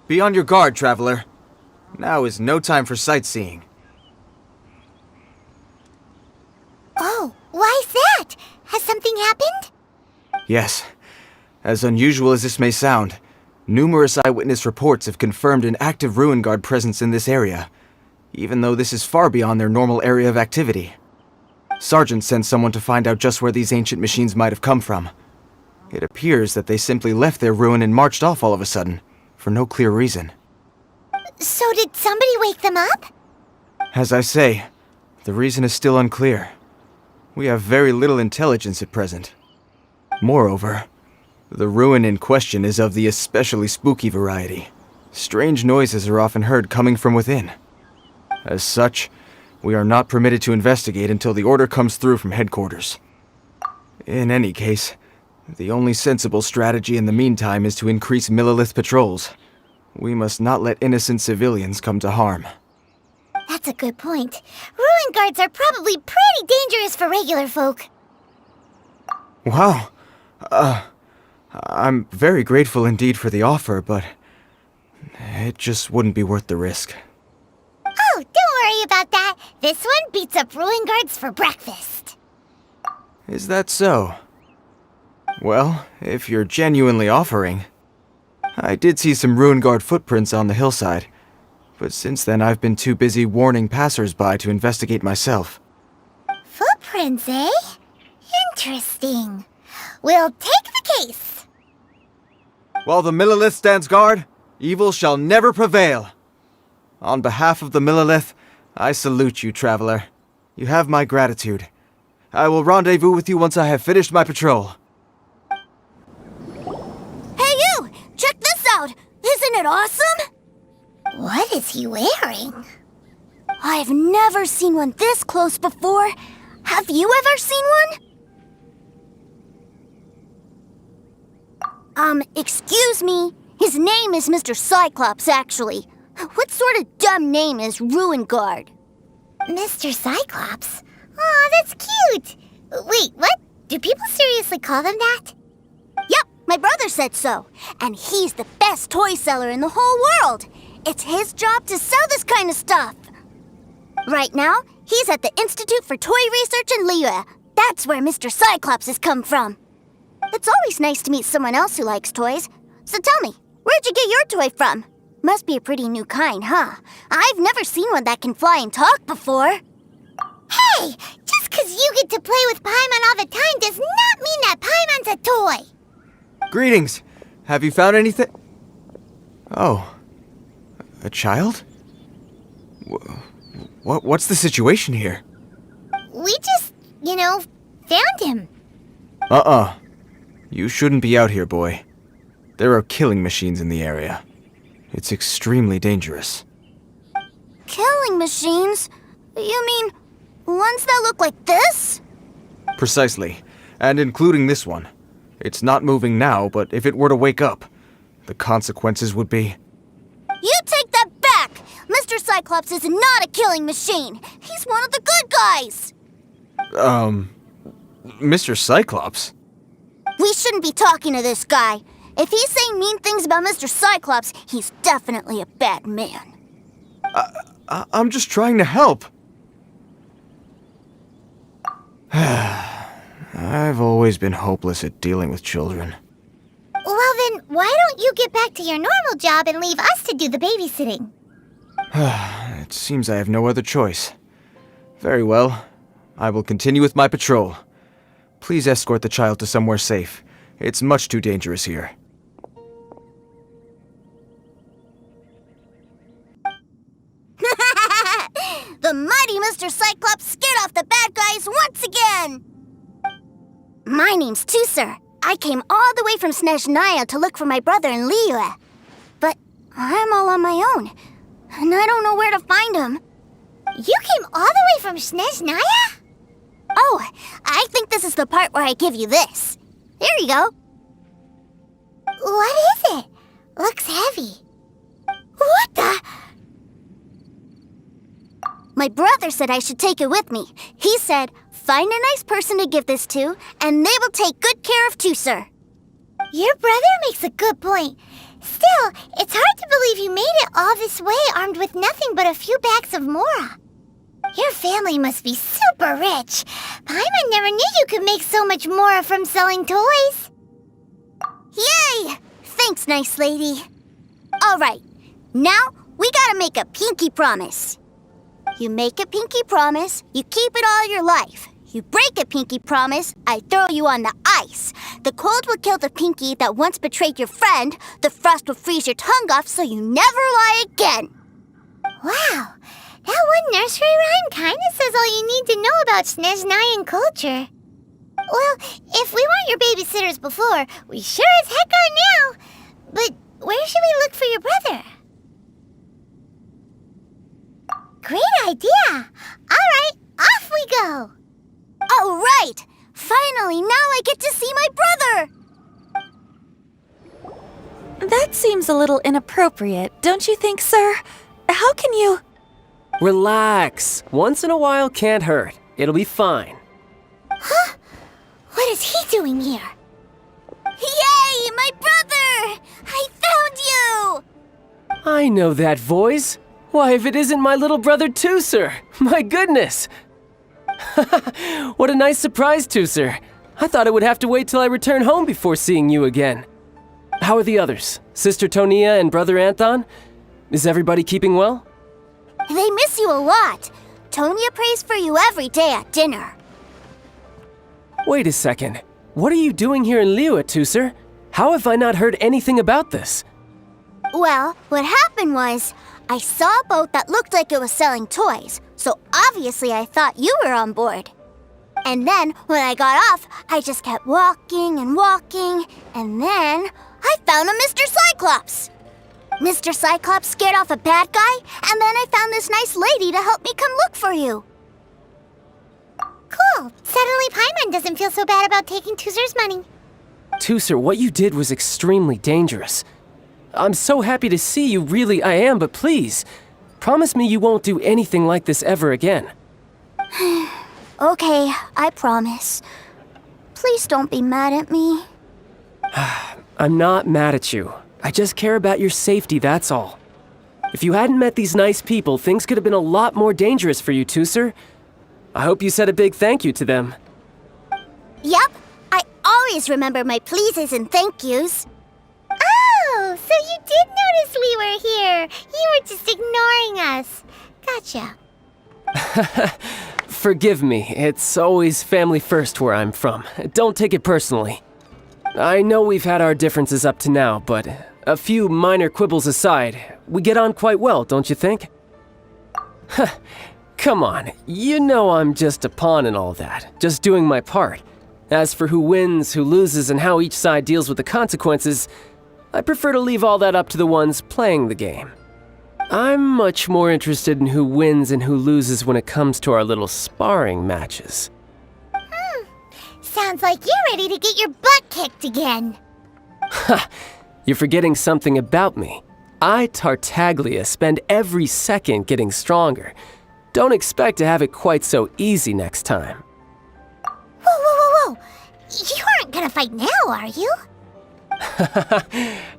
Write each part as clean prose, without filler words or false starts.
Be on your guard, traveler. Now is no time for sightseeing. Oh, why's that? Has something happened? Yes. As unusual as this may sound, numerous eyewitness reports have confirmed an active Ruin Guard presence in this area, even though this is far beyond their normal area of activity. Sergeant sent someone to find out just where these ancient machines might have come from. It appears that they simply left their ruin and marched off all of a sudden, for no clear reason. So did somebody wake them up? As I say, the reason is still unclear. We have very little intelligence at present. Moreover, the ruin in question is of the especially spooky variety. Strange noises are often heard coming from within. As such, we are not permitted to investigate until the order comes through from headquarters. In any case, the only sensible strategy in the meantime is to increase Millilith patrols. We must not let innocent civilians come to harm. That's a good point. Ruin guards are probably pretty dangerous for regular folk. Wow. I'm very grateful indeed for the offer, but it just wouldn't be worth the risk. Oh, don't worry about that. This one beats up ruin guards for breakfast. Is that so? Well, if you're genuinely offering. I did see some Ruin Guard footprints on the hillside, but since then I've been too busy warning passers-by to investigate myself. Footprints, eh? Interesting. We'll take the case. While the Millilith stands guard, evil shall never prevail. On behalf of the Millilith, I salute you, traveler. You have my gratitude. I will rendezvous with you once I have finished my patrol. Hey you! Check this out! Isn't it awesome? What is he wearing? I've never seen one this close before. Have you ever seen one? Excuse me. His name is Mr. Cyclops, actually. What sort of dumb name is Ruin Guard? Mr. Cyclops? Aw, that's cute! Wait, what? Do people seriously call them that? Yep, my brother said so. And he's the best toy seller in the whole world. It's his job to sell this kind of stuff. Right now, he's at the Institute for Toy Research in Liyue. That's where Mr. Cyclops has come from. It's always nice to meet someone else who likes toys. So tell me, where'd you get your toy from? Must be a pretty new kind, huh? I've never seen one that can fly and talk before. Hey! Just 'cause you get to play with Paimon all the time does not mean that Paimon's a toy! Greetings! Have you found anything? Oh. A child? What's the situation here? We just, found him. You shouldn't be out here, boy. There are killing machines in the area. It's extremely dangerous. Killing machines? You mean ones that look like this? Precisely. And including this one. It's not moving now, but if it were to wake up, the consequences would be... You take that back! Mr. Cyclops is not a killing machine! He's one of the good guys! Mr. Cyclops? We shouldn't be talking to this guy. If he's saying mean things about Mr. Cyclops, he's definitely a bad man. I'm just trying to help. I've always been hopeless at dealing with children. Well then, why don't you get back to your normal job and leave us to do the babysitting? It seems I have no other choice. Very well. I will continue with my patrol. Please escort the child to somewhere safe. It's much too dangerous here. The mighty Mr. Cyclops scared off the bad guys once again! My name's Teucer. I came all the way from Snezhnaya to look for my brother in Liyue. But I'm all on my own, and I don't know where to find him. You came all the way from Snezhnaya? Oh, I think this is the part where I give you this. Here you go. What is it? Looks heavy. What the? My brother said I should take it with me. He said, find a nice person to give this to, and they will take good care of Teucer. Your brother makes a good point. Still, it's hard to believe all this way armed with nothing but a few bags of mora. Your family must be super rich. Paimon never knew you could make so much mora from selling toys. Yay! Thanks, nice lady. All right, now we gotta make a pinky promise. You make a pinky promise, you keep it all your life. You break a pinky promise, I throw you on the ice. The cold will kill the pinky that once betrayed your friend. The frost will freeze your tongue off so you never lie again. Wow, that one nursery rhyme kinda says all you need to know about Snezhnayan culture. Well, if we weren't your babysitters before, we sure as heck are now. But where should we look for your brother? Great idea! All right, off we go! All right! Finally, now I get to see my brother! That seems a little inappropriate, don't you think, sir? How can you... Relax. Once in a while can't hurt. It'll be fine. Huh? What is he doing here? Yay, my brother! I found you! I know that voice. Why, if it isn't my little brother Teucer! My goodness! What a nice surprise, Teucer. I thought I would have to wait till I return home before seeing you again. How are the others? Sister Tonia and brother Anthon? Is everybody keeping well? They miss you a lot. Tonia prays for you every day at dinner. Wait a second. What are you doing here in Liyue, Teucer? How have I not heard anything about this? Well, what happened was, I saw a boat that looked like it was selling toys, so obviously I thought you were on board. And then, when I got off, I just kept walking and walking, and then I found a Mr. Cyclops. Mr. Cyclops scared off a bad guy, and then I found this nice lady to help me come look for you. Cool. Suddenly Paimon doesn't feel so bad about taking Teucer's money. Teucer, what you did was extremely dangerous. I'm so happy to see you, really I am, but please, promise me you won't do anything like this ever again. Okay, I promise. Please don't be mad at me. I'm not mad at you. I just care about your safety, that's all. If you hadn't met these nice people, things could have been a lot more dangerous for you, Teucer. I hope you said a big thank you to them. Yep, I always remember my pleases and thank yous. Oh, so you did notice we were here. You were just ignoring us. Gotcha. Forgive me, it's always family first where I'm from. Don't take it personally. I know we've had our differences up to now, but a few minor quibbles aside, we get on quite well, don't you think? Come on, you know I'm just a pawn and all that, just doing my part. As for who wins, who loses, and how each side deals with the consequences, I prefer to leave all that up to the ones playing the game. I'm much more interested in who wins and who loses when it comes to our little sparring matches. Sounds like you're ready to get your butt kicked again. Ha! You're forgetting something about me. I, Tartaglia, spend every second getting stronger. Don't expect to have it quite so easy next time. Whoa. You aren't gonna fight now, are you?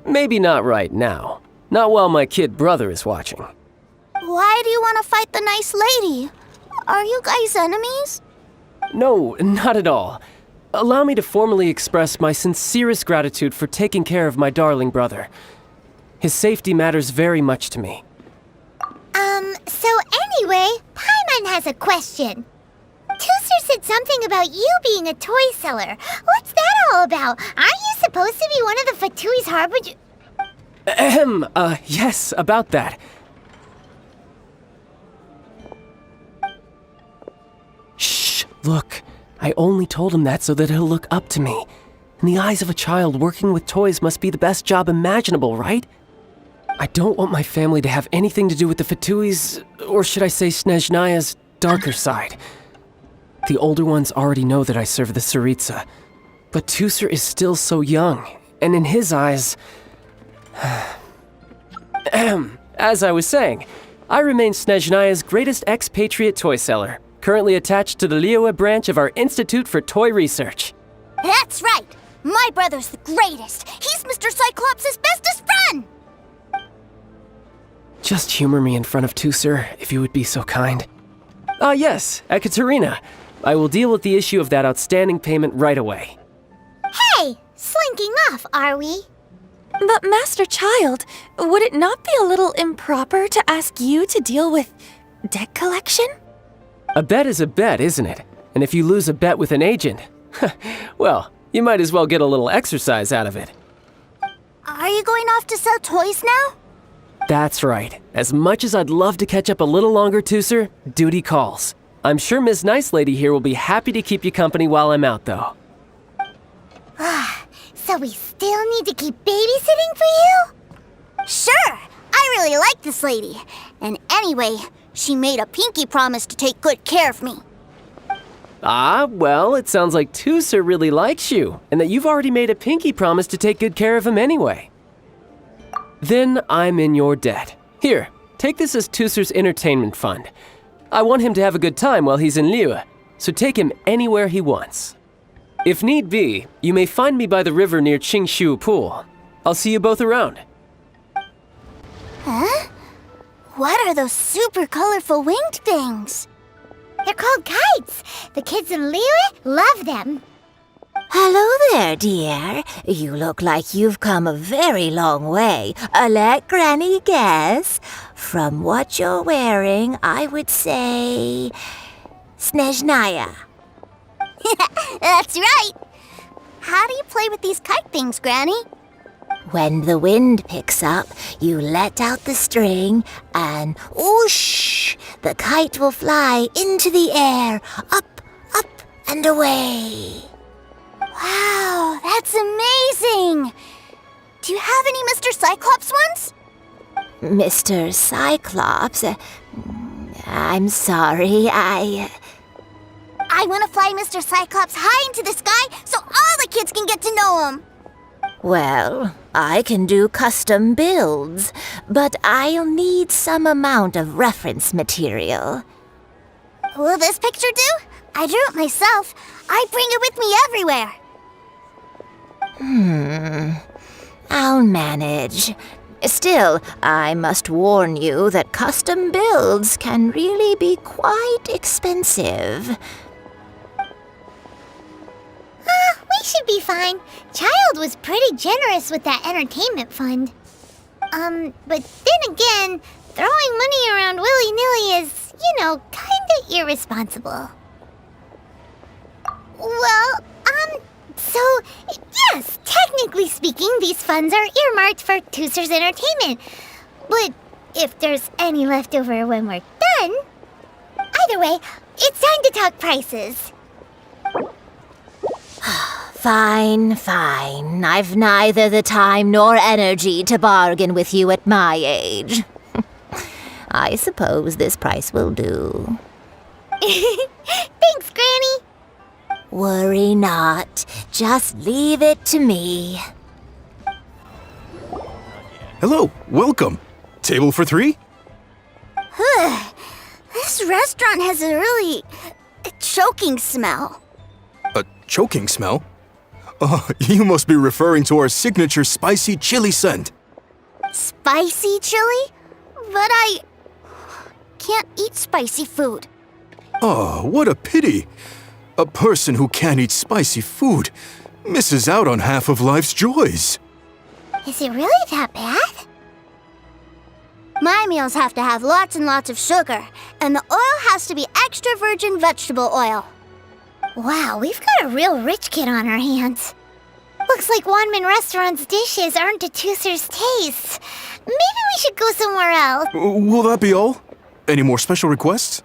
Maybe not right now. Not while my kid brother is watching. Why do you want to fight the nice lady? Are you guys enemies? No, not at all. Allow me to formally express my sincerest gratitude for taking care of my darling brother. His safety matters very much to me. So anyway, Paimon has a question. Teucer said something about you being a toy seller. What's that all about? Aren't you supposed to be one of the Fatui's harbinger? Yes, about that. Shh, look. I only told him that so that he'll look up to me. In the eyes of a child, working with toys must be the best job imaginable, right? I don't want my family to have anything to do with the Fatui's, or should I say Snezhnaya's, darker side. The older ones already know that I serve the Tsaritsa, but Teucer is still so young, and in his eyes... As I was saying, I remain Snezhnaya's greatest expatriate toy seller, currently attached to the Liyue branch of our Institute for Toy Research. That's right! My brother's the greatest! He's Mr. Cyclops' bestest friend! Just humor me in front of Teucer, if you would be so kind. Ah, yes, Ekaterina. I will deal with the issue of that outstanding payment right away. Hey, slinking off, are we? But Master Childe, would it not be a little improper to ask you to deal with debt collection? A bet is a bet, isn't it? And if you lose a bet with an agent, well, you might as well get a little exercise out of it. Are you going off to sell toys now? That's right. As much as I'd love to catch up a little longer, Teucer, duty calls. I'm sure Miss Nice Lady here will be happy to keep you company while I'm out, though. So we still need to keep babysitting for you? Sure! I really like this lady. And anyway, she made a pinky promise to take good care of me. Ah, well, it sounds like Teucer really likes you, and that you've already made a pinky promise to take good care of him anyway. Then I'm in your debt. Here, take this as Teucer's entertainment fund. I want him to have a good time while he's in Liyue, so take him anywhere he wants. If need be, you may find me by the river near Qingshu Pool. I'll see you both around. Huh? What are those super colorful winged things? They're called kites. The kids in Liyue love them. Hello there, dear. You look like you've come a very long way. Let Granny guess. From what you're wearing, I would say... Snezhnaya. That's right. How do you play with these kite things, Granny? When the wind picks up, you let out the string and whoosh! The kite will fly into the air, up, up, and away. Wow, that's amazing! Do you have any Mr. Cyclops ones? Mr. Cyclops? I'm sorry, I want to fly Mr. Cyclops high into the sky so all the kids can get to know him. Well, I can do custom builds, but I'll need some amount of reference material. Will this picture do? I drew it myself. I bring it with me everywhere. I'll manage. Still, I must warn you that custom builds can really be quite expensive. We should be fine. Childe was pretty generous with that entertainment fund. But then again, throwing money around willy-nilly is, kinda irresponsible. Well, so, yes, technically speaking, these funds are earmarked for Teucer's entertainment. But if there's any left over when we're done... Either way, it's time to talk prices. Fine. I've neither the time nor energy to bargain with you at my age. I suppose this price will do. Thanks, Granny. Worry not. Just leave it to me. Hello, welcome. Table for 3? This restaurant has a really choking smell. A choking smell? Oh, you must be referring to our signature spicy chili scent. Spicy chili? But I can't eat spicy food. Oh, what a pity. A person who can't eat spicy food misses out on half of life's joys. Is it really that bad? My meals have to have lots and lots of sugar, and the oil has to be extra virgin vegetable oil. Wow, we've got a real rich kid on our hands. Looks like Wanmin Restaurant's dishes aren't to Teucer's taste. Maybe we should go somewhere else. Will that be all? Any more special requests?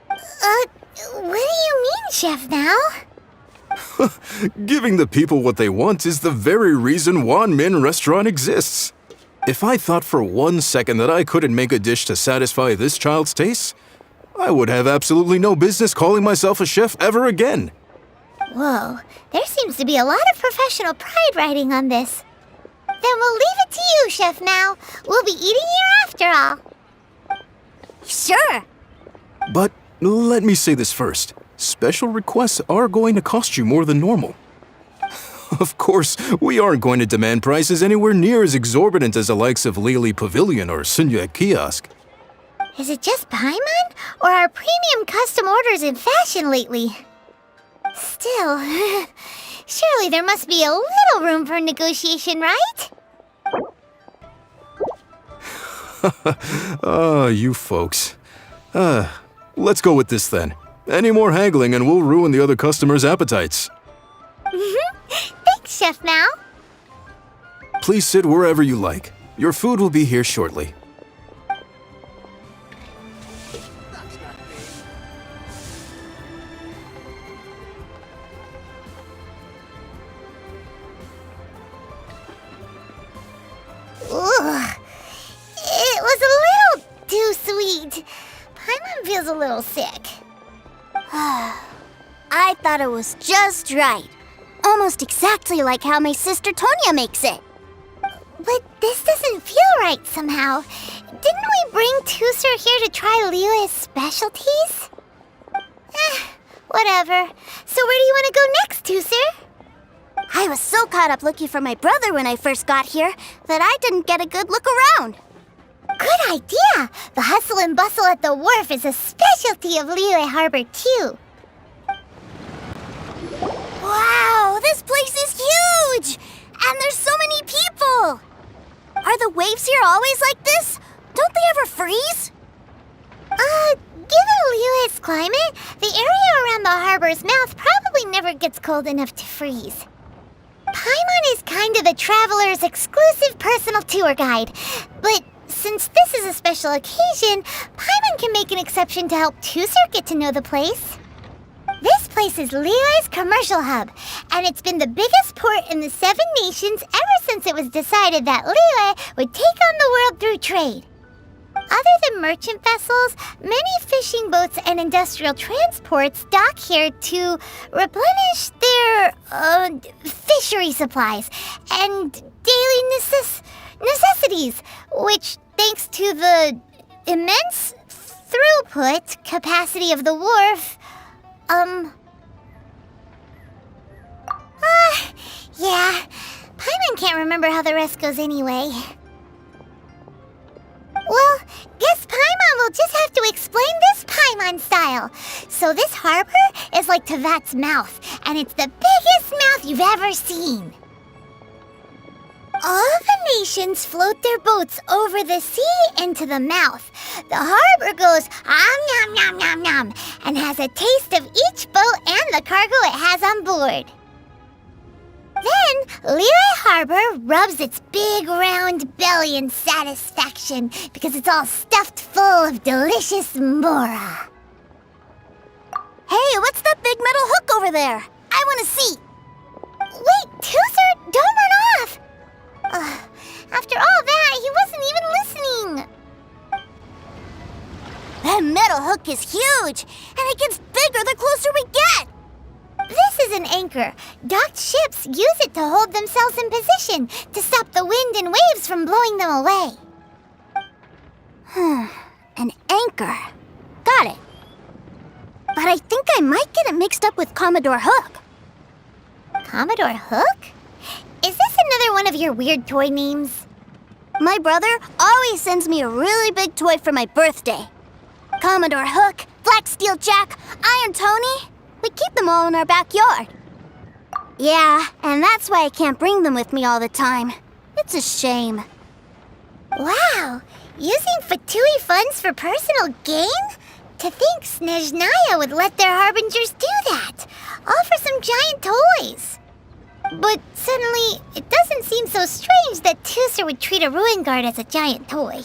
What do you mean, Chef, now? Giving the people what they want is the very reason Wanmin Restaurant exists. If I thought for 1 second that I couldn't make a dish to satisfy this child's taste, I would have absolutely no business calling myself a chef ever again. Whoa, there seems to be a lot of professional pride riding on this. Then we'll leave it to you, Chef Now. We'll be eating here after all. Sure. But let me say this first. Special requests are going to cost you more than normal. Of course, we aren't going to demand prices anywhere near as exorbitant as the likes of Lily Pavilion or Sunya Kiosk. Is it just Paimon, or are premium custom orders in fashion lately? Still, surely there must be a little room for negotiation, right? You folks. Let's go with this then. Any more haggling and we'll ruin the other customers' appetites. Thanks, Chef Mao. Please sit wherever you like. Your food will be here shortly. Ugh. It was a little too sweet. Paimon feels a little sick. I thought it was just right. Almost exactly like how my sister Tonya makes it. But this doesn't feel right somehow. Didn't we bring Teucer here to try Liyue's specialties? Whatever. So where do you want to go next, Teucer? I was so caught up looking for my brother when I first got here that I didn't get a good look around. Good idea! The hustle and bustle at the wharf is a specialty of Liyue Harbor, too. Wow, this place is huge! And there's so many people! Are the waves here always like this? Don't they ever freeze? Given Liyue's climate, the area around the harbor's mouth probably never gets cold enough to freeze. Paimon is kind of the traveler's exclusive personal tour guide, but since this is a special occasion, Paimon can make an exception to help Teucer get to know the place. This place is Liyue's commercial hub, and it's been the biggest port in the Seven Nations ever since it was decided that Liyue would take on the world through trade. Other than merchant vessels, many fishing boats and industrial transports dock here to replenish their fishery supplies and daily necessities, which, thanks to the immense throughput capacity of the wharf, yeah, Paimon can't remember how the rest goes anyway. Well, guess Paimon will just have to explain this Paimon style. So this harbor is like Tevat's mouth, and it's the biggest mouth you've ever seen. All the nations float their boats over the sea into the mouth. The harbor goes nom nom nom nom and has a taste of each boat and the cargo it has on board. Then, Liyue Harbor rubs its big round belly in satisfaction because it's all stuffed full of delicious mora. Hey, what's that big metal hook over there? I want to see. Wait, Teucer, don't run off! After all that, he wasn't even listening. That metal hook is huge, and it gets bigger the closer we get. This is an anchor. Docked ships use it to hold themselves in position to stop the wind and waves from blowing them away. An anchor. Got it. But I think I might get it mixed up with Commodore Hook. Commodore Hook? Is this another one of your weird toy names? My brother always sends me a really big toy for my birthday. Commodore Hook, Black Steel Jack, Iron Tony. We keep them all in our backyard. Yeah, and that's why I can't bring them with me all the time. It's a shame. Wow, using Fatui funds for personal gain? To think Snezhnaya would let their harbingers do that, all for some giant toys. But suddenly, it doesn't seem so strange that Teucer would treat a ruin guard as a giant toy.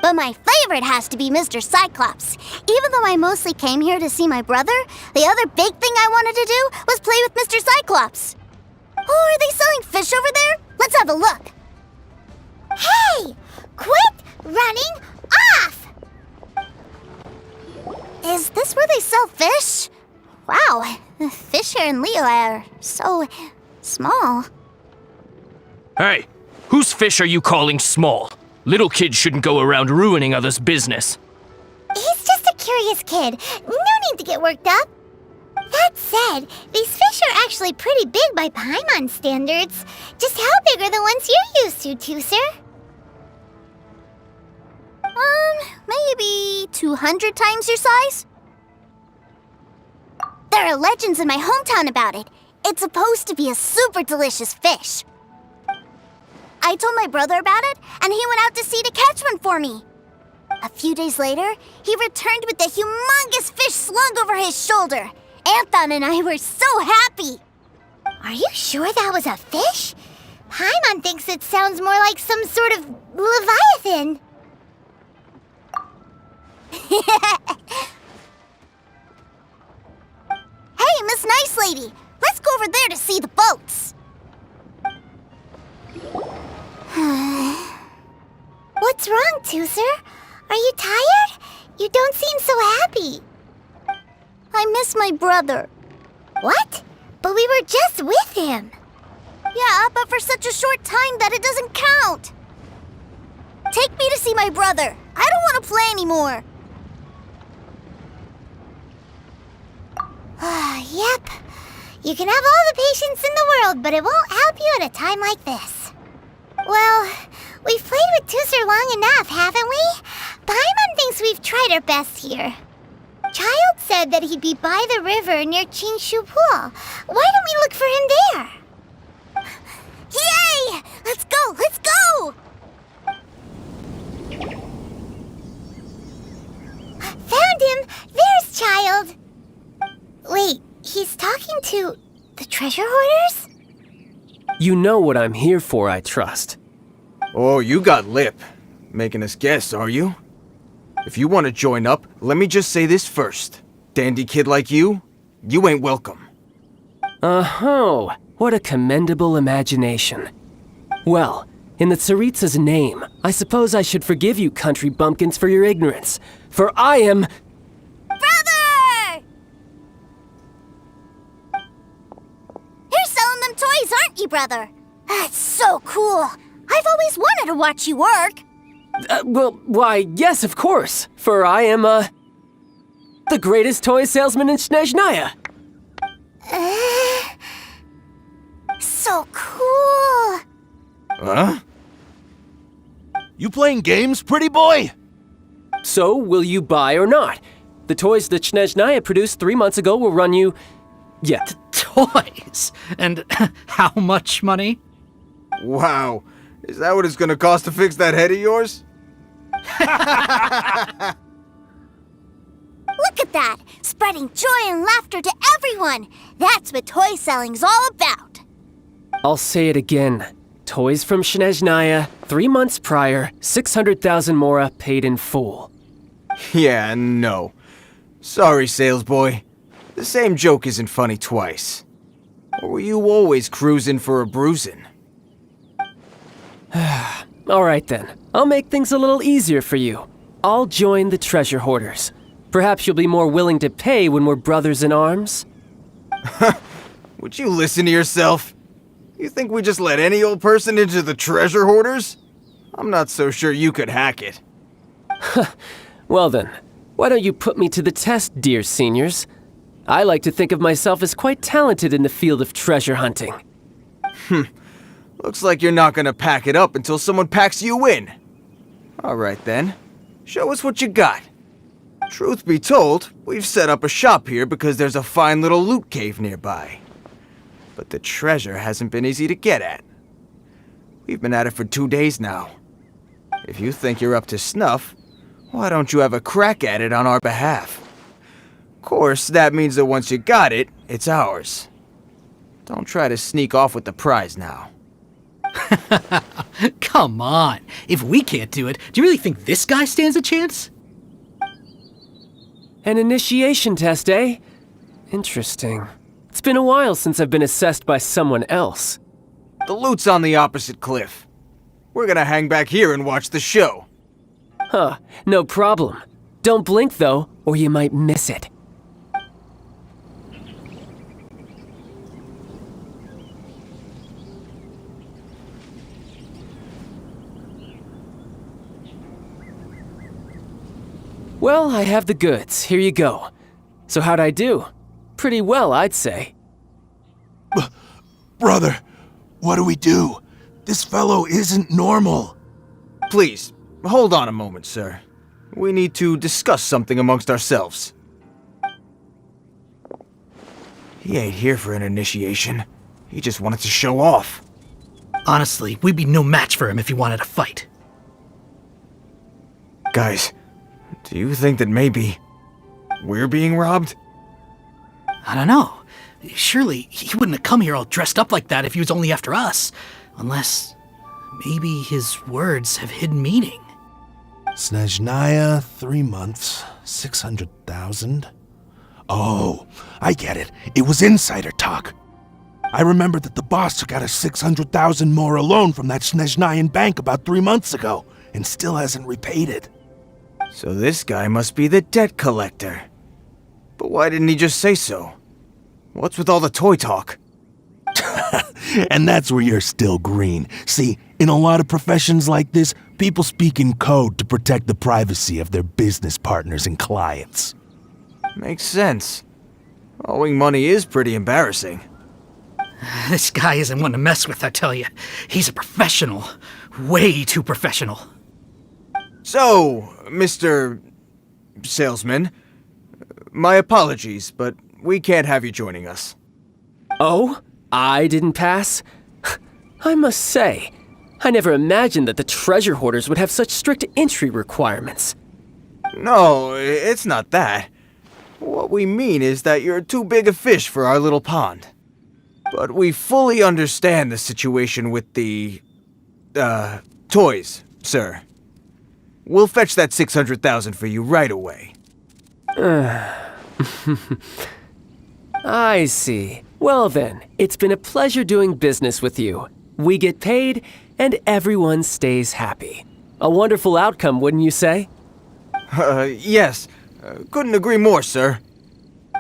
But my favorite has to be Mr. Cyclops. Even though I mostly came here to see my brother, the other big thing I wanted to do was play with Mr. Cyclops. Oh, are they selling fish over there? Let's have a look. Hey! Quit running off! Is this where they sell fish? Wow, the fish here in Liyue are so small. Hey, whose fish are you calling small? Little kids shouldn't go around ruining others' business. He's just a curious kid. No need to get worked up. That said, these fish are actually pretty big by Paimon standards. Just how big are the ones you're used to, Teucer? Maybe 200 times your size? There are legends in my hometown about it. It's supposed to be a super delicious fish. I told my brother about it, and he went out to sea to catch one for me. A few days later, he returned with a humongous fish slung over his shoulder. Anthon and I were so happy. Are you sure that was a fish? Paimon thinks it sounds more like some sort of leviathan. Hey, Miss Nice Lady, let's go over there to see the boats. What's wrong, Teucer? Are you tired? You don't seem so happy. I miss my brother. What? But we were just with him. Yeah, but for such a short time that it doesn't count. Take me to see my brother. I don't want to play anymore. Yep. You can have all the patience in the world, but it won't help you at a time like this. Well, we've played with Teucer long enough, haven't we? Paimon thinks we've tried our best here. Childe said that he'd be by the river near Chinshu Pool. Why don't we look for him there? Yay! Let's go! Let's go! Found him! There's Childe! Wait, he's talking to the Treasure Hoarders? You know what I'm here for, I trust. Oh, you got lip. Making us guess, are you? If you want to join up, let me just say this first. Dandy kid like you ain't welcome. Oh, what a commendable imagination. Well, in the Tsaritsa's name, I suppose I should forgive you country bumpkins for your ignorance. For I am... Brother! You're selling them toys, aren't you, brother? That's so cool. I've always wanted to watch you work. Why, yes, of course. For I am, the greatest toy salesman in Snezhnaya. So cool. Huh? You playing games, pretty boy? So, will you buy or not? The toys that Snezhnaya produced 3 months ago will run you... yeah. Toys? And how much money? Wow. Is that what it's gonna cost to fix that head of yours? Look at that! Spreading joy and laughter to everyone! That's what toy selling's all about! I'll say it again. Toys from Snezhnaya, 3 months prior, 600,000 mora paid in full. Yeah, no. Sorry, sales boy. The same joke isn't funny twice. Or were you always cruising for a bruising? Alright then, I'll make things a little easier for you. I'll join the Treasure Hoarders. Perhaps you'll be more willing to pay when we're brothers in arms? Would you listen to yourself? You think we just let any old person into the Treasure Hoarders? I'm not so sure you could hack it. Well then, why don't you put me to the test, dear seniors? I like to think of myself as quite talented in the field of treasure hunting. Looks like you're not gonna pack it up until someone packs you in. Alright then, show us what you got. Truth be told, we've set up a shop here because there's a fine little loot cave nearby. But the treasure hasn't been easy to get at. We've been at it for 2 days now. If you think you're up to snuff, why don't you have a crack at it on our behalf? Of course, that means that once you got it, it's ours. Don't try to sneak off with the prize now. Come on. If we can't do it, do you really think this guy stands a chance? An initiation test, eh? Interesting. It's been a while since I've been assessed by someone else. The loot's on the opposite cliff. We're gonna hang back here and watch the show. Huh, no problem. Don't blink though, or you might miss it. Well, I have the goods. Here you go. So how'd I do? Pretty well, I'd say. Brother, what do we do? This fellow isn't normal. Please, hold on a moment, sir. We need to discuss something amongst ourselves. He ain't here for an initiation. He just wanted to show off. Honestly, we'd be no match for him if he wanted to fight. Guys, do you think that maybe we're being robbed? I don't know. Surely he wouldn't have come here all dressed up like that if he was only after us. Unless maybe his words have hidden meaning. Snezhnaya, 3 months, 600,000. Oh, I get it. It was insider talk. I remember that the boss took out a 600,000 more loan from that Snezhnayan bank about 3 months ago, and still hasn't repaid it. So this guy must be the debt collector. But why didn't he just say so? What's with all the toy talk? And that's where you're still green. See, in a lot of professions like this, people speak in code to protect the privacy of their business partners and clients. Makes sense. Owing money is pretty embarrassing. This guy isn't one to mess with, I tell you. He's a professional. Way too professional. So, Mr. Salesman, my apologies, but we can't have you joining us. Oh? I didn't pass? I must say, I never imagined that the Treasure Horders would have such strict entry requirements. No, it's not that. What we mean is that you're too big a fish for our little pond. But we fully understand the situation with the, toys, sir. We'll fetch that 600,000 for you right away. I see. Well then, it's been a pleasure doing business with you. We get paid, and everyone stays happy. A wonderful outcome, wouldn't you say? Yes. Couldn't agree more, sir.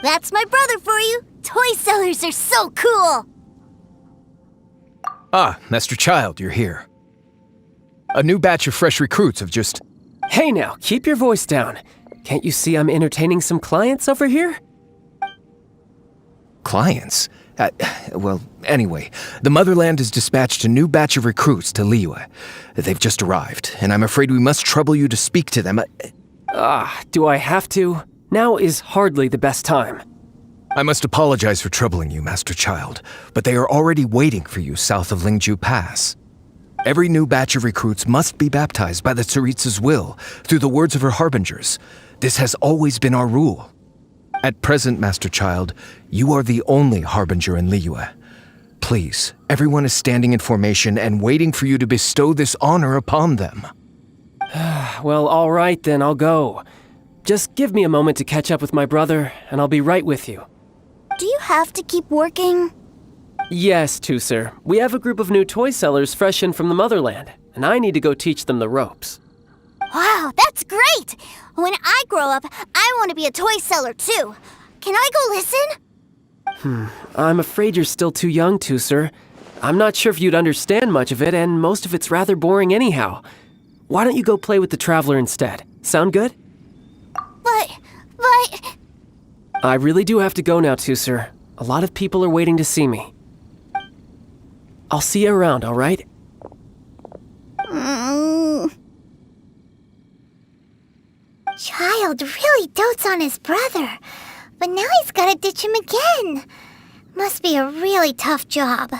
That's my brother for you. Toy sellers are so cool. Ah, Master Childe, you're here. A new batch of fresh recruits have just... Hey now, keep your voice down. Can't you see I'm entertaining some clients over here? Clients? Well, anyway, the Motherland has dispatched a new batch of recruits to Liyue. They've just arrived, and I'm afraid we must trouble you to speak to them. Do I have to? Now is hardly the best time. I must apologize for troubling you, Master Childe, but they are already waiting for you south of Lingju Pass. Every new batch of recruits must be baptized by the Tsaritsa's will, through the words of her harbingers. This has always been our rule. At present, Master Childe, you are the only harbinger in Liyue. Please, everyone is standing in formation and waiting for you to bestow this honor upon them. Well, all right then, I'll go. Just give me a moment to catch up with my brother, and I'll be right with you. Do you have to keep working? Yes, Teucer. We have a group of new toy sellers fresh in from the Motherland, and I need to go teach them the ropes. Wow, that's great! When I grow up, I want to be a toy seller too. Can I go listen? I'm afraid you're still too young, Teucer. I'm not sure if you'd understand much of it, and most of it's rather boring anyhow. Why don't you go play with the Traveler instead? Sound good? But... I really do have to go now, Teucer. A lot of people are waiting to see me. I'll see you around, all right? Childe really dotes on his brother, but now he's gotta ditch him again. Must be a really tough job.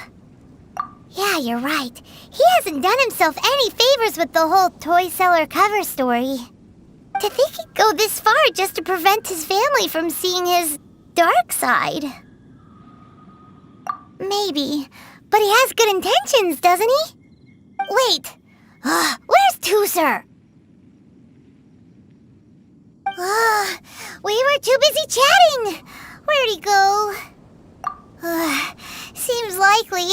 Yeah, you're right. He hasn't done himself any favors with the whole toy seller cover story. To think he'd go this far just to prevent his family from seeing his dark side. Maybe, but he has good intentions, doesn't he? Wait, where's Teucer? We were too busy chatting. Where'd he go? Seems likely.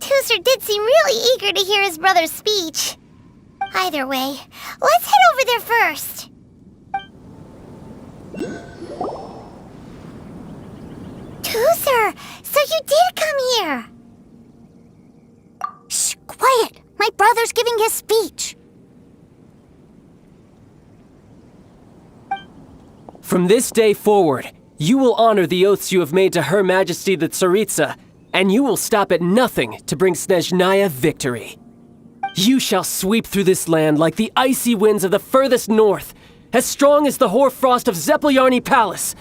Teucer did seem really eager to hear his brother's speech. Either way, let's head over there first. Teucer, so you did come here. Shh, quiet. My brother's giving his speech. From this day forward, You will honor the oaths you have made to Her Majesty the Tsaritsa, and you will stop at nothing to bring Snezhnaya victory. You shall sweep through this land like the icy winds of the furthest north, as strong as the hoarfrost of Zepelyarny Palace.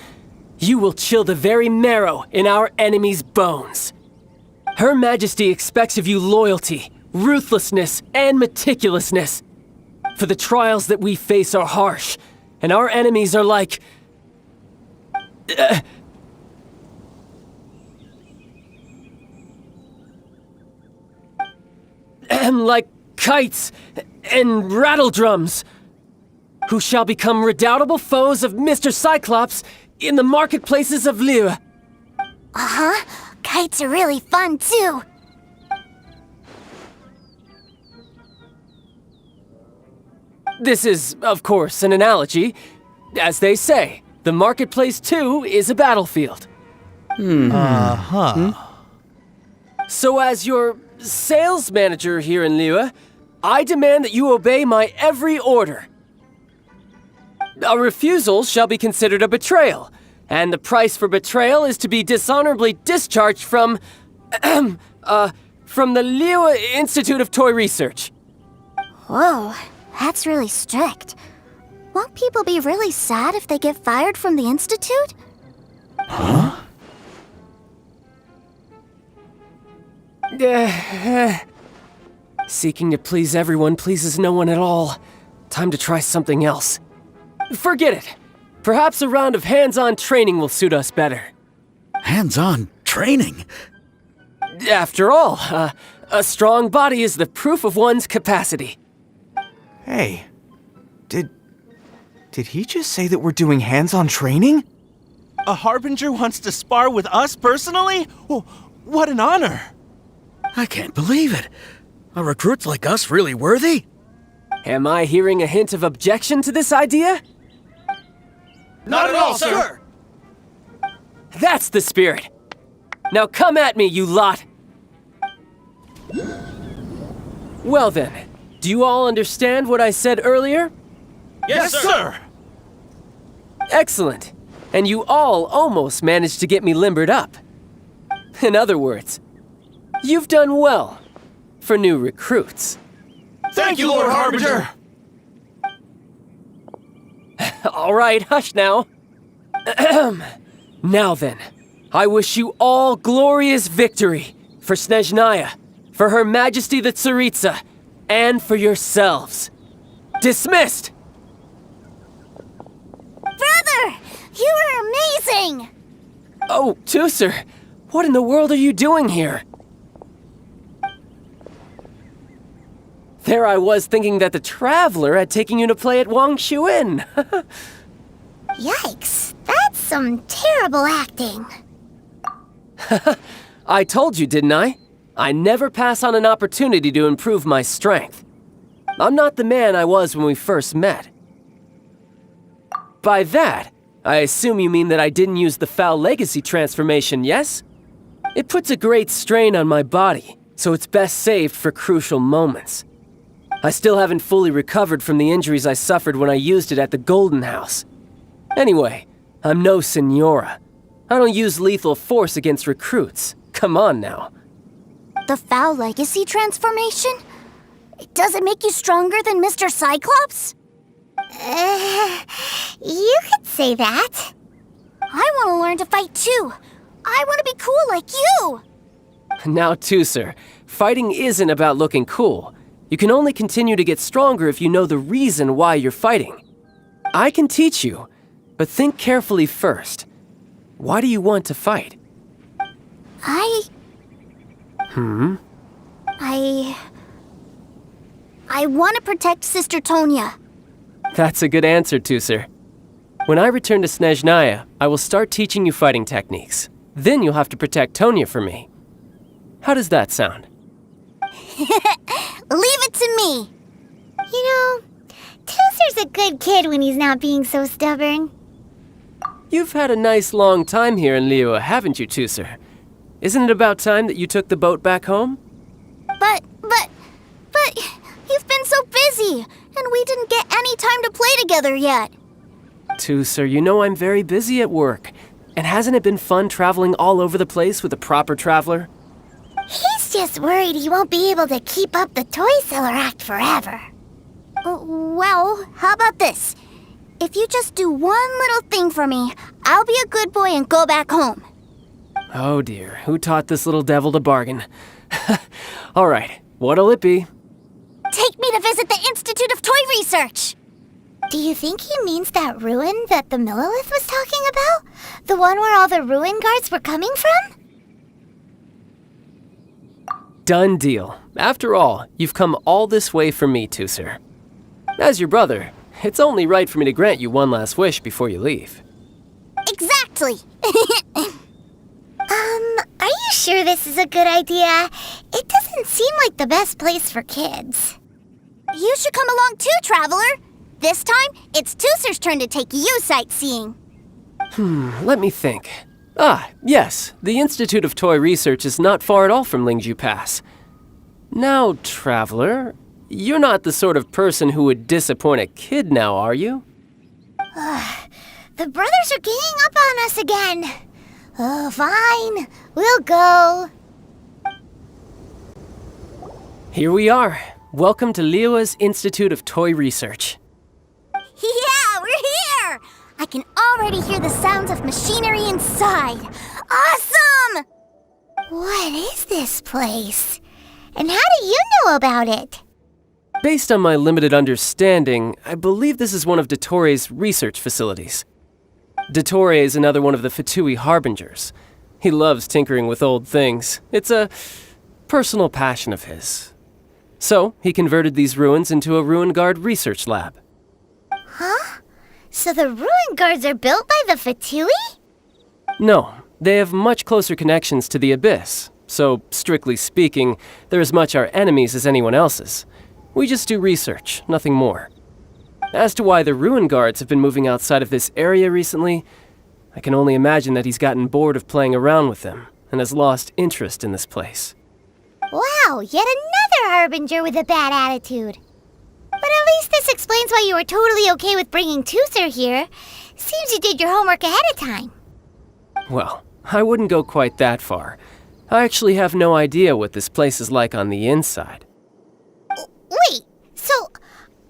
You will chill the very marrow in our enemies' bones. Her Majesty expects of you loyalty, ruthlessness, and meticulousness. For the trials that we face are harsh, and our enemies are like... like kites and rattledrums, who shall become redoubtable foes of Mr. Cyclops in the marketplaces of Liyue. Uh-huh. Kites are really fun, too. This is, of course, an analogy. As they say, the marketplace, too, is a battlefield. So as your sales manager here in Liyue, I demand that you obey my every order. A refusal shall be considered a betrayal, and the price for betrayal is to be dishonorably discharged from the Liyue Institute of Toy Research. Whoa, that's really strict. Won't people be really sad if they get fired from the Institute? Seeking to please everyone pleases no one at all. Time to try something else. Forget it. Perhaps a round of hands-on training will suit us better. Hands-on training? After all, a strong body is the proof of one's capacity. Hey, did he just say that we're doing hands-on training? A Harbinger wants to spar with us personally? Well, what an honor! I can't believe it. Are recruits like us really worthy? Am I hearing a hint of objection to this idea? Not at all, sir! That's the spirit. Now come at me, you lot! Well then, do you all understand what I said earlier? Yes, sir! Excellent. And you all almost managed to get me limbered up. In other words, you've done well for new recruits. Thank you, Lord Harbinger! All right, hush now. Now then, I wish you all glorious victory for Snezhnaya, for Her Majesty the Tsaritsa, and for yourselves. Dismissed! Brother! You are amazing! Oh, Teucer, what in the world are you doing here? There I was thinking that the Traveler had taken you to play at Wangshuin. Yikes, that's some terrible acting. I told you, didn't I? I never pass on an opportunity to improve my strength. I'm not the man I was when we first met. By that, I assume you mean that I didn't use the Foul Legacy transformation, yes? It puts a great strain on my body, so it's best saved for crucial moments. I still haven't fully recovered from the injuries I suffered when I used it at the Golden House. Anyway, I'm no Signora. I don't use lethal force against recruits. Come on now. The Foul Legacy transformation? Does it make you stronger than Mr. Cyclops? You could say that. I want to learn to fight too. I want to be cool like you. Now, Teucer, fighting isn't about looking cool. You can only continue to get stronger if you know the reason why you're fighting. I can teach you, but think carefully first. Why do you want to fight? I want to protect Sister Tonya. That's a good answer, Teucer. When I return to Snezhnaya, I will start teaching you fighting techniques. Then you'll have to protect Tonya for me. How does that sound? Leave it to me. You know, Teucer's a good kid when he's not being so stubborn. You've had a nice long time here in Liyue, haven't you, Teucer? Isn't it about time that you took the boat back home? But you've been so busy, and we didn't get any time to play together yet. Teucer, you know I'm very busy at work. And hasn't it been fun traveling all over the place with a proper traveler? He's just worried he won't be able to keep up the toy seller act forever. Well, how about this? If you just do one little thing for me, I'll be a good boy and go back home. Oh dear, who taught this little devil to bargain? All right, what'll it be? Take me to visit the Institute of Toy Research! Do you think he means that ruin that the Millilith was talking about? The one where all the ruin guards were coming from? Done deal. After all, you've come all this way for me, Teucer. As your brother, it's only right for me to grant you one last wish before you leave. Exactly! Are you sure this is a good idea? It doesn't seem like the best place for kids. You should come along too, Traveler! This time, it's Teucer's turn to take you sightseeing. Let me think. Yes, the Institute of Toy Research is not far at all from Lingju Pass. Now, Traveler, you're not the sort of person who would disappoint a kid now, are you? The brothers are ganging up on us again. Oh, fine. We'll go. Here we are. Welcome to Liyue's Institute of Toy Research. Yeah, we're here! I can already hear the sounds of machinery inside. Awesome! What is this place? And how do you know about it? Based on my limited understanding, I believe this is one of Dottore research facilities. Dottore is another one of the Fatui Harbingers. He loves tinkering with old things. It's a personal passion of his. So, he converted these ruins into a Ruin Guard research lab. Huh? So the ruin guards are built by the Fatui? No, they have much closer connections to the Abyss. So, strictly speaking, they're as much our enemies as anyone else's. We just do research, nothing more. As to why the Ruin Guards have been moving outside of this area recently, I can only imagine that he's gotten bored of playing around with them and has lost interest in this place. Wow, yet another Harbinger with a bad attitude. But at least this explains why you were totally okay with bringing Teucer here. Seems you did your homework ahead of time. Well, I wouldn't go quite that far. I actually have no idea what this place is like on the inside. Wait, so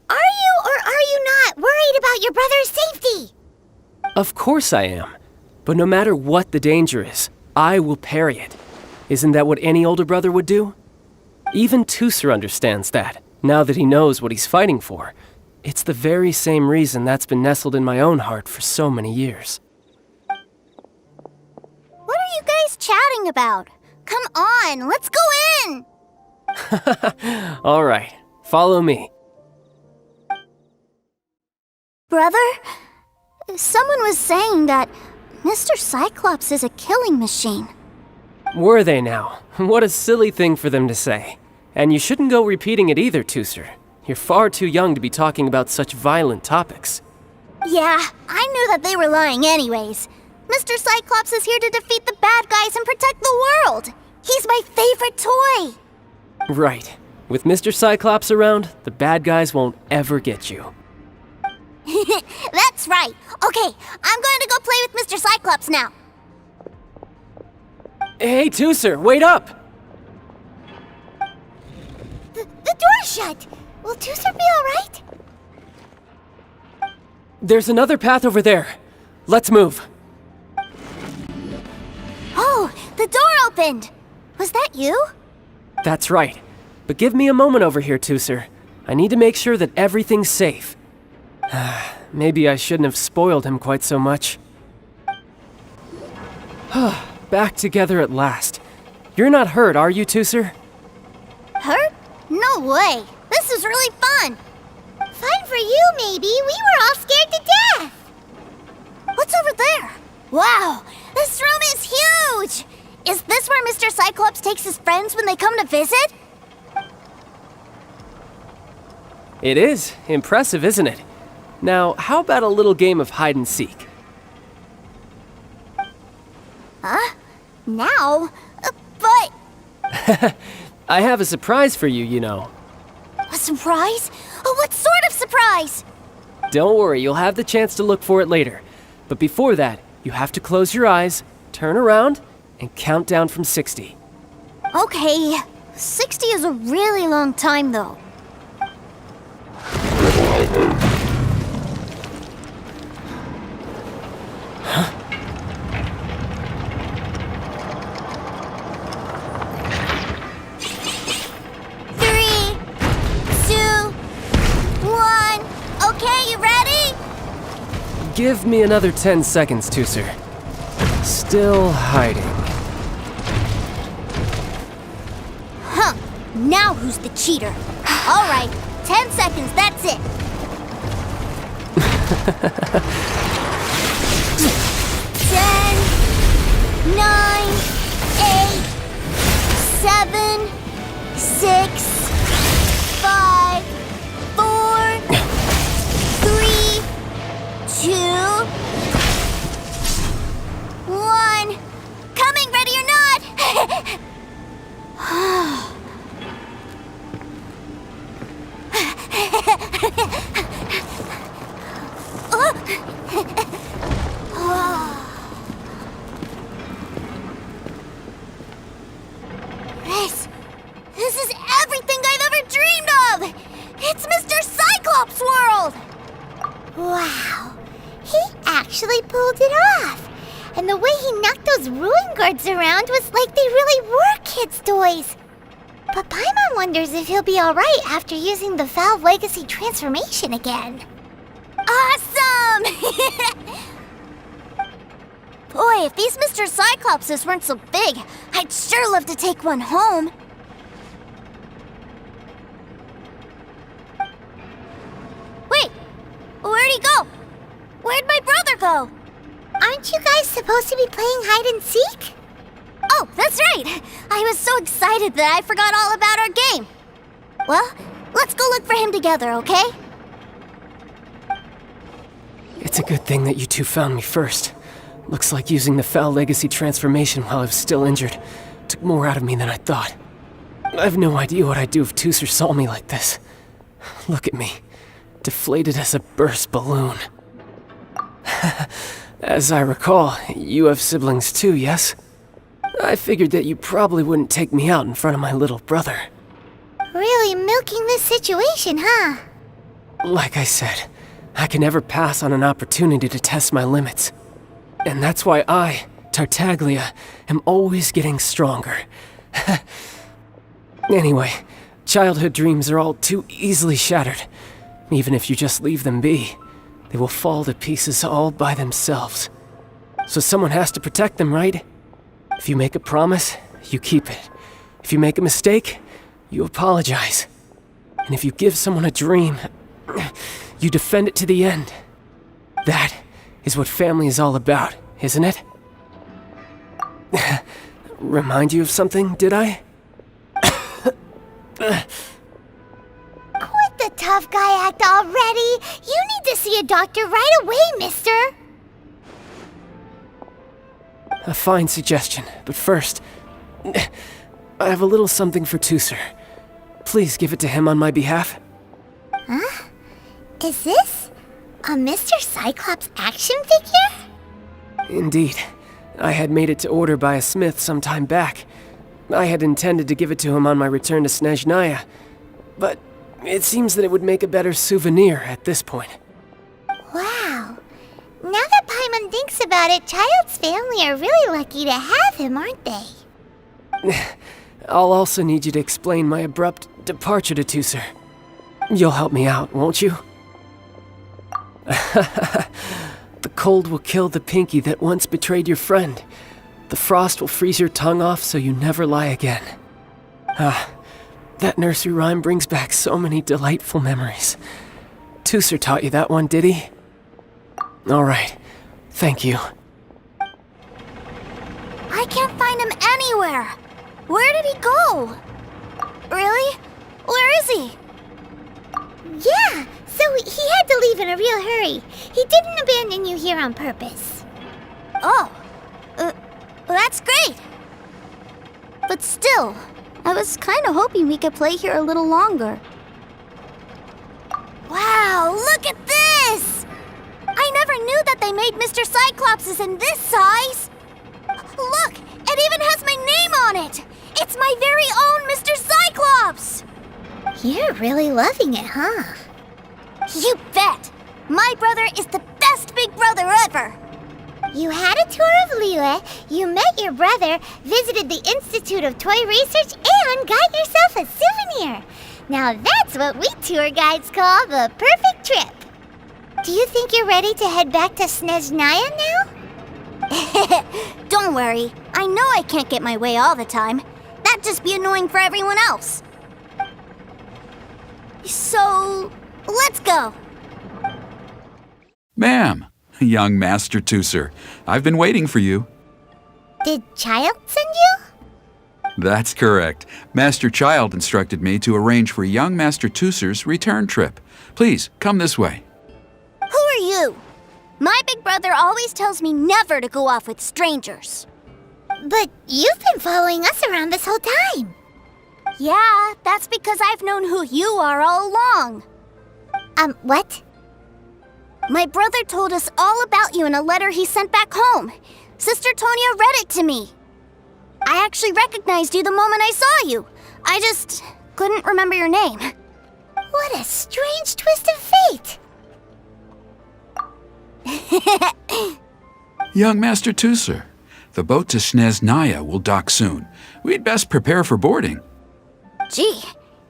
are you or are you not worried about your brother's safety? Of course I am. But no matter what the danger is, I will parry it. Isn't that what any older brother would do? Even Teucer understands that, now that he knows what he's fighting for. It's the very same reason that's been nestled in my own heart for so many years. What are you guys chatting about? Come on, let's go in! All right, follow me. Brother, someone was saying that Mr. Cyclops is a killing machine. Were they now? What a silly thing for them to say. And you shouldn't go repeating it either, Teucer. You're far too young to be talking about such violent topics. Yeah, I knew that they were lying anyways. Mr. Cyclops is here to defeat the bad guys and protect the world. He's my favorite toy. Right. With Mr. Cyclops around, the bad guys won't ever get you. That's right. Okay, I'm going to go play with Mr. Cyclops now. Hey, Teucer, wait up! The door's shut. Will Teucer be all right? There's another path over there. Let's move. Oh, the door opened. Was that you? That's right. But give me a moment over here, Teucer. I need to make sure that everything's safe. Maybe I shouldn't have spoiled him quite so much. Back together at last. You're not hurt, are you, Teucer? Hurt? No way. This is really fun. Fun for you, maybe. We were all scared to death. What's over there? Wow, this room is huge. Is this where Mr. Cyclops takes his friends when they come to visit? It is. Impressive, isn't it? Now, how about a little game of hide and seek? Huh? Now? But... I have a surprise for you, you know. A surprise? Oh, what sort of surprise? Don't worry, you'll have the chance to look for it later. But before that, You have to close your eyes, turn around, and count down from 60. Okay, 60 is a really long time though. Give me another 10 seconds, Teucer. Still hiding. Huh. Now who's the cheater? All right, 10 seconds, that's it. 10, 9, 8, 7, 6, 5, 4, 3, 2, 1. Coming, ready or not! This is everything I've ever dreamed of! It's Mr. Cyclops' world! Wow, he actually pulled it off. And the way he knocked those ruin guards around was like they really were kids' toys. But Paimon wonders if he'll be alright after using the Valve Legacy transformation again. Awesome! Boy, if these Mr. Cyclopses weren't so big, I'd sure love to take one home. Wait, where'd he go? Where'd my brother go? Aren't you guys supposed to be playing hide and seek? Oh, that's right! I was so excited that I forgot all about our game. Well, let's go look for him together, okay? It's a good thing that you two found me first. Looks like using the Foul Legacy transformation while I was still injured took more out of me than I thought. I have no idea what I'd do if Teucer saw me like this. Look at me, deflated as a burst balloon. As I recall, you have siblings too, yes? I figured that you probably wouldn't take me out in front of my little brother. Really milking this situation, huh? Like I said, I can never pass on an opportunity to test my limits. And that's why I, Tartaglia, am always getting stronger. Anyway, childhood dreams are all too easily shattered. Even if you just leave them be, they will fall to pieces all by themselves. So someone has to protect them, right? If you make a promise, you keep it. If you make a mistake, you apologize. And if you give someone a dream, you defend it to the end. That is what family is all about, isn't it? Remind you of something, did I? Quit the tough guy act already! You need to see a doctor right away, mister! A fine suggestion, but first, I have a little something for Teucer. Please give it to him on my behalf. Huh? Is this a Mr. Cyclops action figure? Indeed. I had made it to order by a smith some time back. I had intended to give it to him on my return to Snezhnaya, but it seems that it would make a better souvenir at this point. Wow. Now that Paimon thinks about it, Childe's family are really lucky to have him, aren't they? I'll also need you to explain my abrupt departure to Teucer. You'll help me out, won't you? The cold will kill the pinky that once betrayed your friend. The frost will freeze your tongue off so you never lie again. That nursery rhyme brings back so many delightful memories. Teucer taught you that one, did he? All right. Thank you. I can't find him anywhere. Where did he go? Really? Where is he? Yeah, so he had to leave in a real hurry. He didn't abandon you here on purpose. Oh, that's great. But still, I was kind of hoping we could play here a little longer. Wow, look at this! I never knew that that they made Mr. Cyclops is in this size. Look, it even has my name on it. It's my very own Mr. Cyclops. You're really loving it, huh? You bet. My brother is the best big brother ever. You had a tour of Liyue, you met your brother, visited the Institute of Toy Research, and got yourself a souvenir. Now that's what we tour guides call the perfect trip. Do you think you're ready to head back to Snezhnaya now? Don't worry. I know I can't get my way all the time. That'd just be annoying for everyone else. So, let's go. Ma'am, young Master Teucer, I've been waiting for you. Did Childe send you? That's correct. Master Childe instructed me to arrange for young Master Teucer's return trip. Please, come this way. Who are you? My big brother always tells me never to go off with strangers. But you've been following us around this whole time. Yeah, that's because I've known who you are all along. What? My brother told us all about you in a letter he sent back home. Sister Tonya read it to me. I actually recognized you the moment I saw you. I just couldn't remember your name. What a strange twist of fate. Young Master Teucer, the boat to Snezhnaya will dock soon. We'd best prepare for boarding. Gee,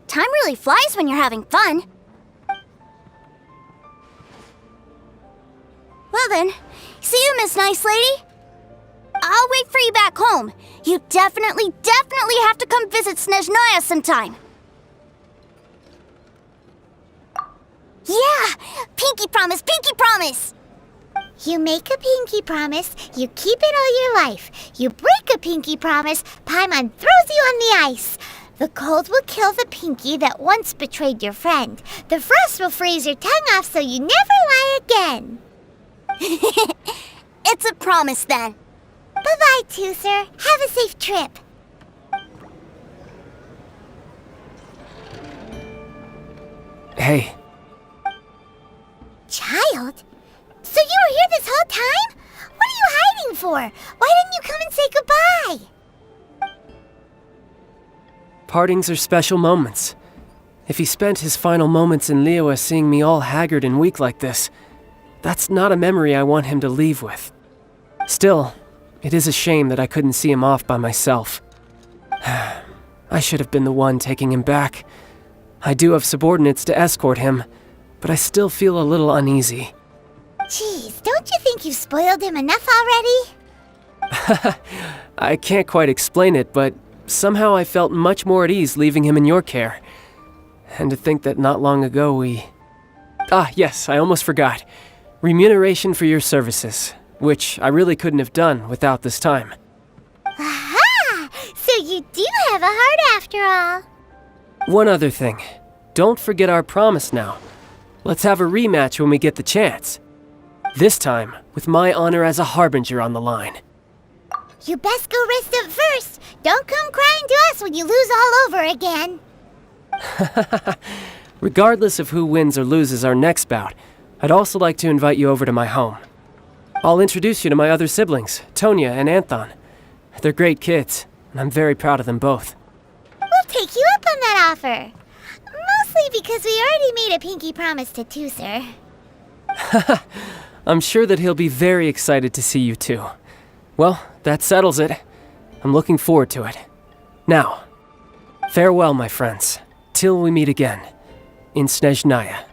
time really flies when you're having fun. Well then, see you, Miss Nice Lady. I'll wait for you back home. You definitely have to come visit Snezhnaya sometime. Yeah! Pinky promise, pinky promise! You make a pinky promise, you keep it all your life. You break a pinky promise, Paimon throws you on the ice. The cold will kill the pinky that once betrayed your friend. The frost will freeze your tongue off so you never lie again. It's a promise then. Bye-bye, Teucer. Have a safe trip. Hey. Childe? So you were here this whole time? What are you hiding for? Why didn't you come and say goodbye? Partings are special moments. If he spent his final moments in Liyue seeing me all haggard and weak like this, that's not a memory I want him to leave with. Still, it is a shame that I couldn't see him off by myself. I should have been the one taking him back. I do have subordinates to escort him, but I still feel a little uneasy. Jeez, don't you think you spoiled him enough already? I can't quite explain it, but somehow I felt much more at ease leaving him in your care. And to think that not long ago we... yes, I almost forgot. Remuneration for your services, which I really couldn't have done without this time. Aha! So you do have a heart after all. One other thing. Don't forget our promise now. Let's have a rematch when we get the chance. This time, with my honor as a harbinger on the line. You best go rest up first. Don't come crying to us when you lose all over again. Regardless of who wins or loses our next bout, I'd also like to invite you over to my home. I'll introduce you to my other siblings, Tonya and Anthon. They're great kids, and I'm very proud of them both. We'll take you up on that offer. Mostly because we already made a pinky promise to Teucer. I'm sure that he'll be very excited to see you too. Well, that settles it. I'm looking forward to it. Now, farewell, my friends, till we meet again in Snezhnaya.